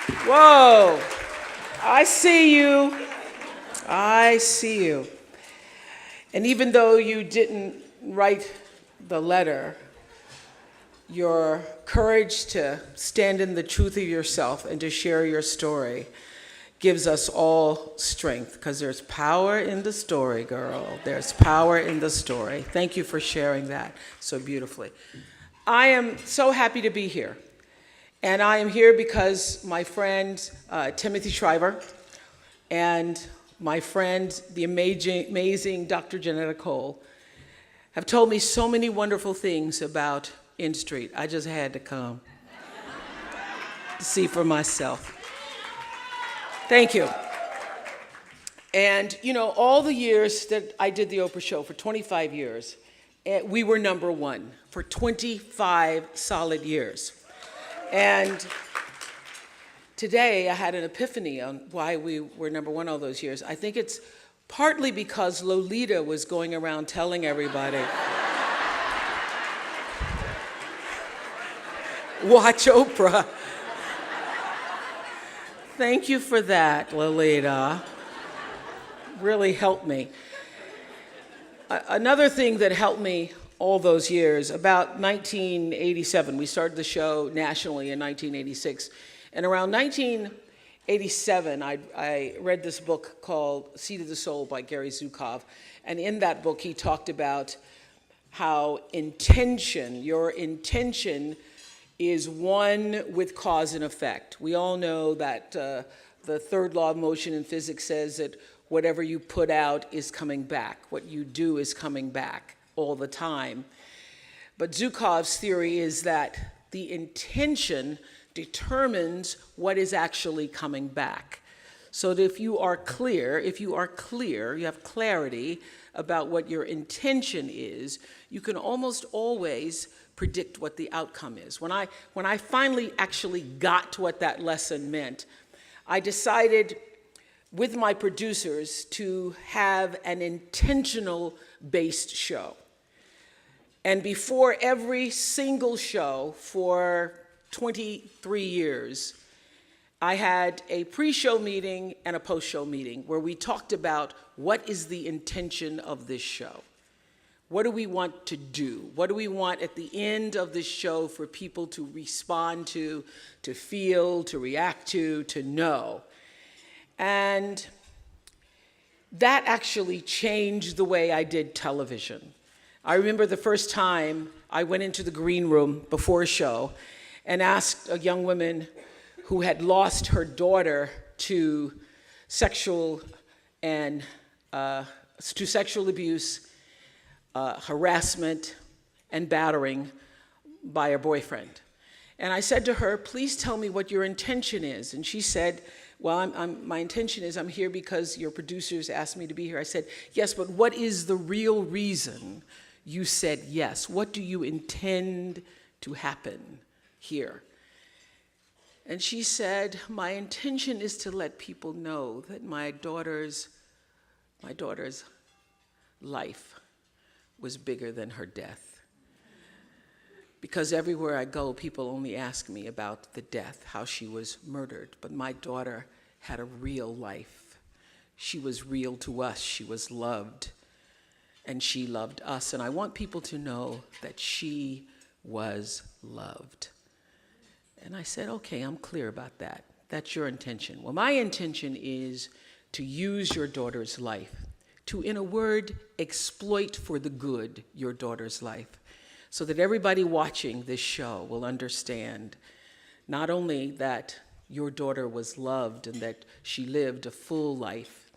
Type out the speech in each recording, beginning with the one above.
Whoa, I see you. I see you. And even though you didn't write the letter, your courage to stand in the truth of yourself and to share your story gives us all strength, because there's power in the story, girl. There's power in the story. Thank you for sharing that so beautifully. I am so happy to be here. And I am here because my friend Timothy Shriver and my friend, the amazing Dr. Janetta Cole, have told me so many wonderful things about In Street. I just had to come to see for myself. Thank you. And you know, all the years that I did the Oprah show, for 25 years, we were #1 for 25 solid years. And today I had an epiphany on why we were #1 all those years. I think it's partly because Lolita was going around telling everybody, watch Oprah. Thank you for that, Lolita. Really helped me. Another thing that helped me all those years, about 1987, we started the show nationally in 1986. And around 1987, I read this book called Seed of the Soul by Gary Zukov. And in that book, he talked about how your intention is one with cause and effect. We all know that the third law of motion in physics says that whatever you put out is coming back. What you do is coming back all the time. But Zukov's theory is that the intention determines what is actually coming back. So that if you are clear, you have clarity about what your intention is, you can almost always predict what the outcome is. When I finally actually got to what that lesson meant, I decided with my producers to have an intentional-based show. And before every single show for 23 years, I had a pre-show meeting and a post-show meeting where we talked about what is the intention of this show. What do we want to do? What do we want at the end of this show for people to respond to feel, to react to know? And that actually changed the way I did television. I remember the first time I went into the green room before a show and asked a young woman who had lost her daughter to sexual abuse, harassment, and battering by her boyfriend. And I said to her, please tell me what your intention is. And she said, well, my intention is I'm here because your producers asked me to be here. I said, yes, but what is the real reason you said yes? What do you intend to happen here? And she said, my intention is to let people know that my daughter's life was bigger than her death. Because everywhere I go, people only ask me about the death, how she was murdered. But my daughter had a real life. She was real to us. She was loved. And she loved us. And I want people to know that she was loved. And I said, okay, I'm clear about that. That's your intention. Well, my intention is to use your daughter's life, to, in a word, exploit for the good your daughter's life, so that everybody watching this show will understand not only that your daughter was loved and that she lived a full life,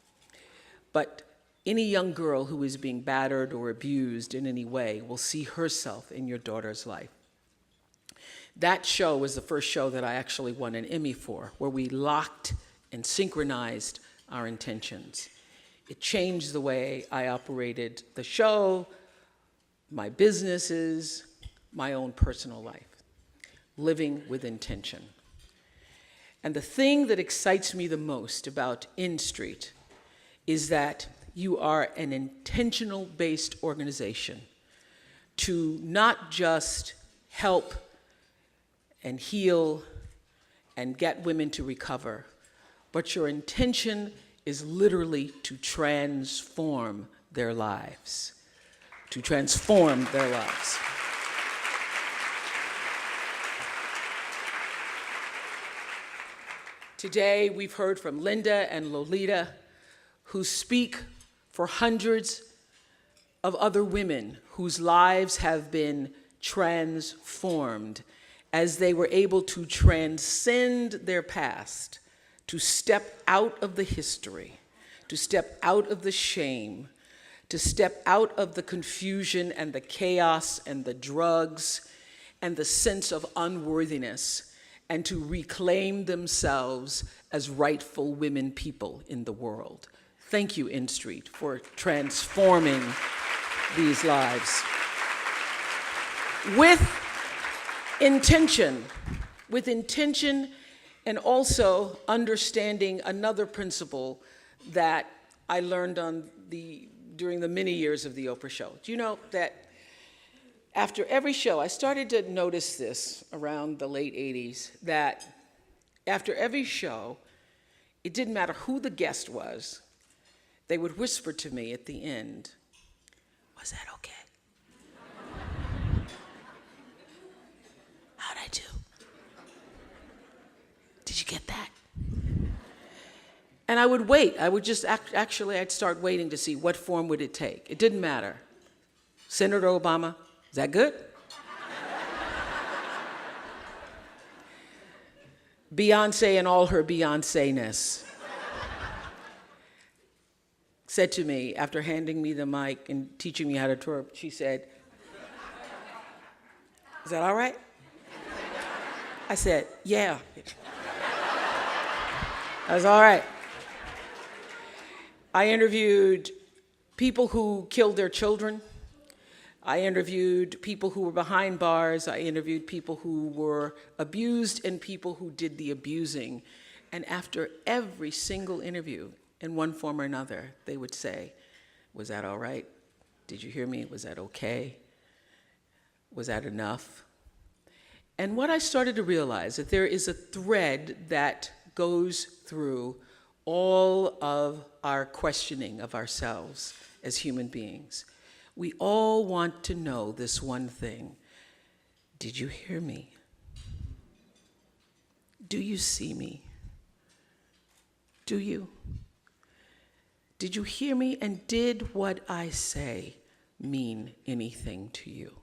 but any young girl who is being battered or abused in any way will see herself in your daughter's life. That show was the first show that I actually won an Emmy for, where we locked and synchronized our intentions. It changed the way I operated the show, my businesses, my own personal life, living with intention. And the thing that excites me the most about In Street is that you are an intentional-based organization to not just help and heal and get women to recover, but your intention is literally to transform their lives. To transform their lives. Today, we've heard from Linda and Lolita, who speak for hundreds of other women whose lives have been transformed as they were able to transcend their past, to step out of the history, to step out of the shame, to step out of the confusion and the chaos and the drugs and the sense of unworthiness, and to reclaim themselves as rightful women people in the world. Thank you, In Street, for transforming these lives. With intention, and also understanding another principle that I learned during the many years of the Oprah show. Do you know that after every show, I started to notice this around the late 80s, that after every show, it didn't matter who the guest was, they would whisper to me at the end, "Was that okay? How'd I do? Did you get that?" And I would wait. I would just, I'd start waiting to see what form would it take. It didn't matter. Senator Obama, is that good? Beyonce and all her Beyonce-ness said to me, after handing me the mic and teaching me how to twerk, she said, "Is that all right?" I said, "Yeah." That's all right. I interviewed people who killed their children. I interviewed people who were behind bars. I interviewed people who were abused and people who did the abusing. And after every single interview, in one form or another, they would say, "Was that all right? Did you hear me? Was that okay? Was that enough?" And what I started to realize, that there is a thread that goes through all of our questioning of ourselves as human beings. We all want to know this one thing. Did you hear me? Do you see me? Do you? Did you hear me, and did what I say mean anything to you?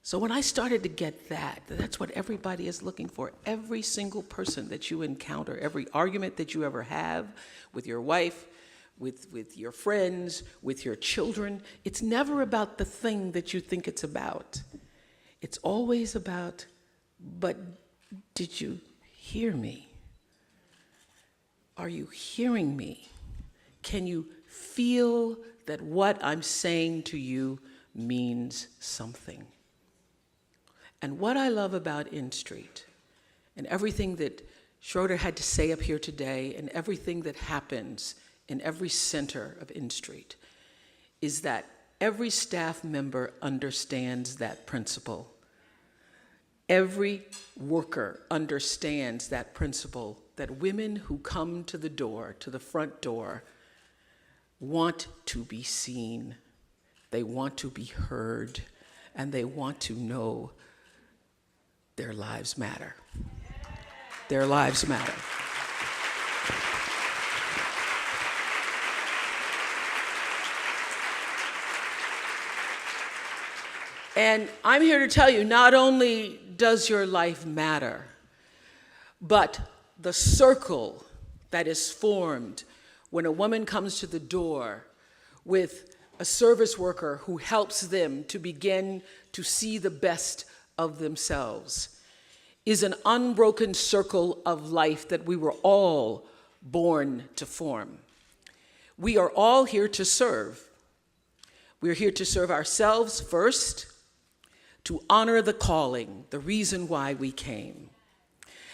So when I started to get that's what everybody is looking for. Every single person that you encounter, every argument that you ever have with your wife, with your friends, with your children, it's never about the thing that you think it's about. It's always about, but did you hear me? Are you hearing me? Can you feel that what I'm saying to you means something? And what I love about In Street, and everything that Schroeder had to say up here today, and everything that happens in every center of In Street, is that every staff member understands that principle. Every worker understands that principle, that women who come to the door, to the front door, want to be seen, they want to be heard, and they want to know their lives matter. Their lives matter. And I'm here to tell you, not only does your life matter, but the circle that is formed when a woman comes to the door with a service worker who helps them to begin to see the best of themselves is an unbroken circle of life that we were all born to form. We are all here to serve. We're here to serve ourselves first, to honor the calling, the reason why we came.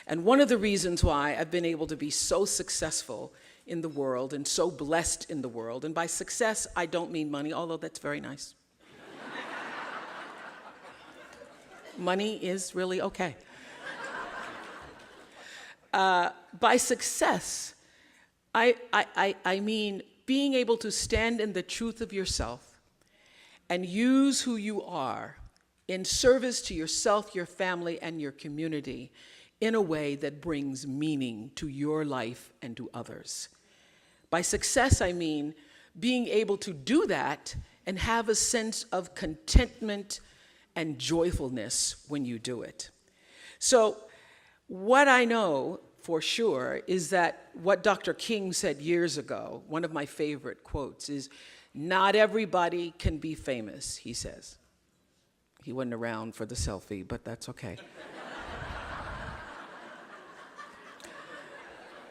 And one of the reasons why I've been able to be so successful in the world and so blessed in the world, and by success, I don't mean money, although that's very nice. Money is really okay. By success, I mean being able to stand in the truth of yourself and use who you are in service to yourself, your family, and your community in a way that brings meaning to your life and to others. By success, I mean being able to do that and have a sense of contentment and joyfulness when you do it. So what I know for sure is that what Dr. King said years ago, one of my favorite quotes, is, "Not everybody can be famous," he says. He wasn't around for the selfie, but that's okay.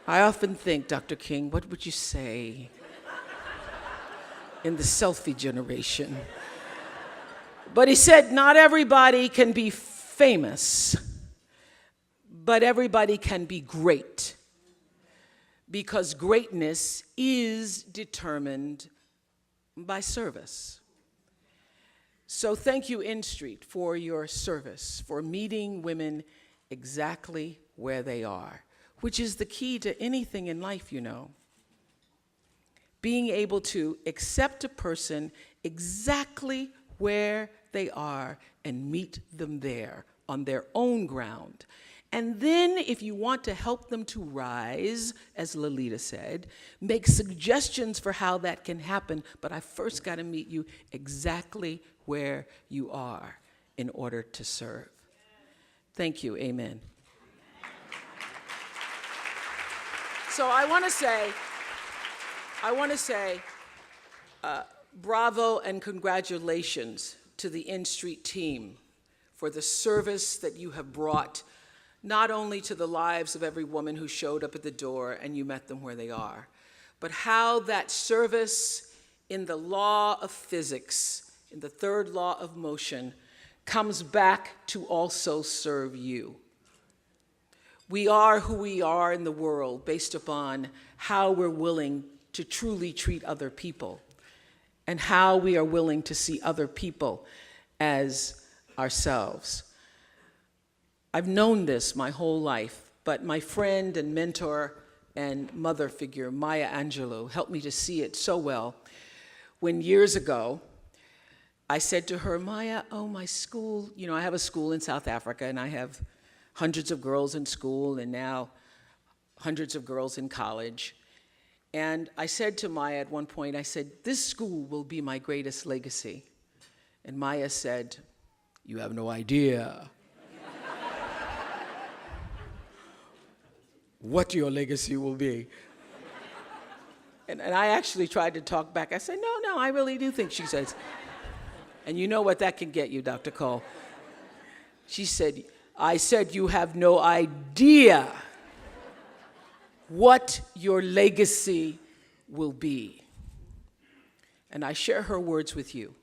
I often think, Dr. King, what would you say in the selfie generation? But he said, not everybody can be famous, but everybody can be great, because greatness is determined by service. So thank you, In Street, for your service, for meeting women exactly where they are, which is the key to anything in life, you know. Being able to accept a person exactly where they are and meet them there on their own ground. And then if you want to help them to rise, as Lolita said, make suggestions for how that can happen, but I first got to meet you exactly where you are in order to serve. Thank you, amen. So I want to say bravo and congratulations to the In Street team for the service that you have brought, not only to the lives of every woman who showed up at the door and you met them where they are, but how that service in the law of physics, in the third law of motion, comes back to also serve you. We are who we are in the world based upon how we're willing to truly treat other people and how we are willing to see other people as ourselves. I've known this my whole life, but my friend and mentor and mother figure, Maya Angelou, helped me to see it so well when years ago I said to her, Maya, oh, my school, you know, I have a school in South Africa and I have hundreds of girls in school and now hundreds of girls in college. And I said to Maya at one point, I said, this school will be my greatest legacy. And Maya said, you have no idea what your legacy will be. And I actually tried to talk back. I said, no, I really do think, she says. And you know what that can get you, Dr. Cole. She said, I said, you have no idea what your legacy will be. And I share her words with you.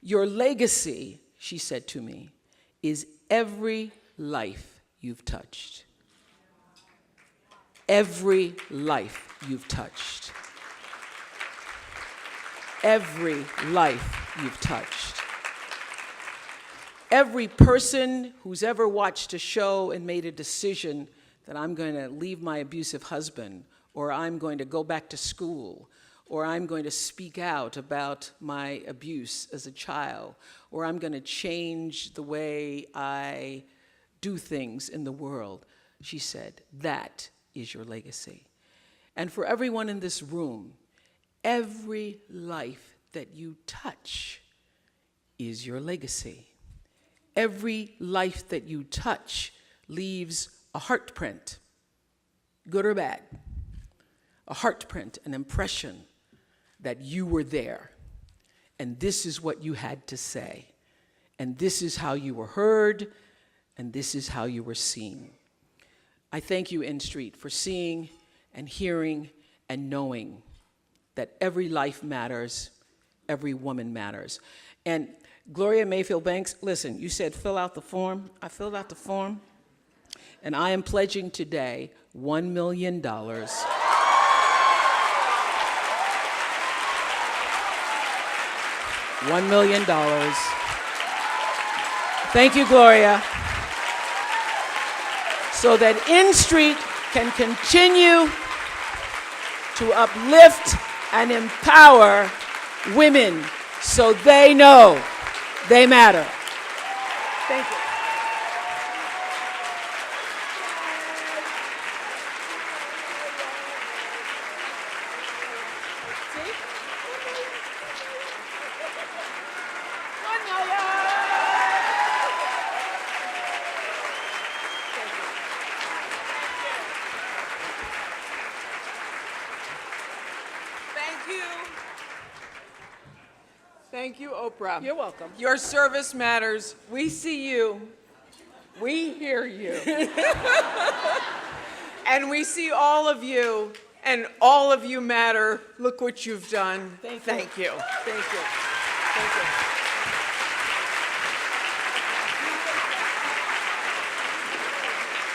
Your legacy, she said to me, is every life you've touched. Every life you've touched. Every life you've touched. Every person who's ever watched a show and made a decision that I'm going to leave my abusive husband, or I'm going to go back to school, or I'm going to speak out about my abuse as a child, or I'm going to change the way I do things in the world, she said, that is your legacy. And for everyone in this room, every life that you touch is your legacy. Every life that you touch leaves a heartprint, good or bad, a heartprint, an impression that you were there, and this is what you had to say, and this is how you were heard, and this is how you were seen. I thank you, In Street, for seeing and hearing and knowing that every life matters, every woman matters. And Gloria Mayfield Banks, listen, you said fill out the form. I filled out the form, and I am pledging today $1 million. $1 million. Thank you, Gloria. so that In Street can continue to uplift and empower women so they know they matter. Thank you. Thank you, Oprah. You're welcome. Your service matters. We see you. We hear you. And we see all of you, and all of you matter. Look what you've done. Thank you. Thank you. Thank you. Thank you.